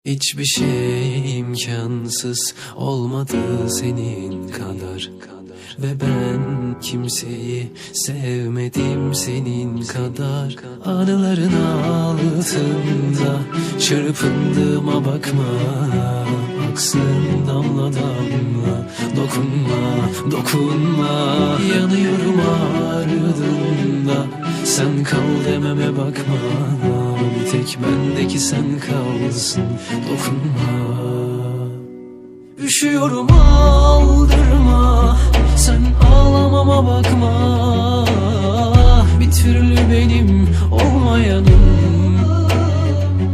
Hiçbir şey imkansız olmadı senin kadar. Ve ben kimseyi sevmedim senin kadar. Anıların altında çırpındığıma bakma. Aksın damla damla, dokunma, dokunma. Yanıyorum ardında, sen kal dememe bakma. Bir tek bendeki sen kalsın, dokunma. Üşüyorum aldırma, sen ağlamama bakma. Bir türlü benim olmayanım.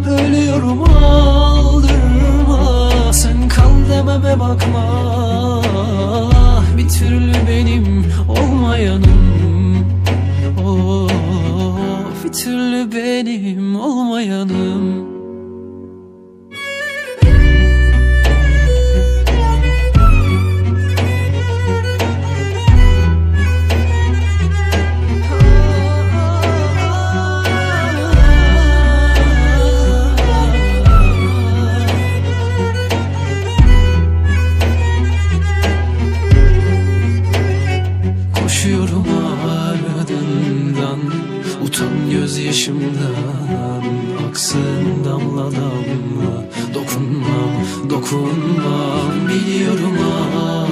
Ölüyorum aldırma, sen kal dememe bakma. Bir türlü benim olmayanım. Oh, bir türlü benim olmayanım. Koşuyorum ardından, utan gözyaşımdan. Aksın damla damla, dokunmam, dokunmam. Biliyorum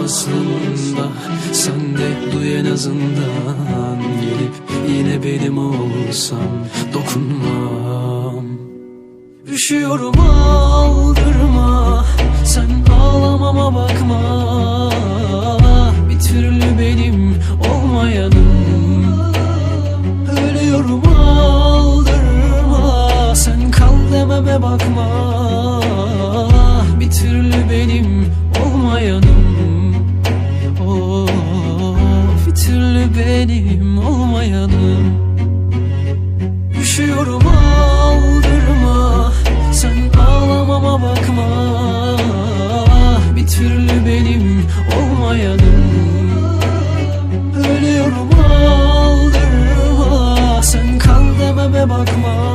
aslında, sen de duy en azından. Gelip yine benim olsan, dokunmam. Üşüyorum aldırma, sen ağlamama bakma. Bir türlü benim olmayanım. Ölüyorum aldırma, sen kal dememe bakma. Bir türlü benim olmayanım. Oh, bir türlü benim olmayanım. Üşüyorum aldırma, sen ağlamama bakma. Bir türlü benim olmayanım. Ölüyorum aldırma, sen kal dememe bakma.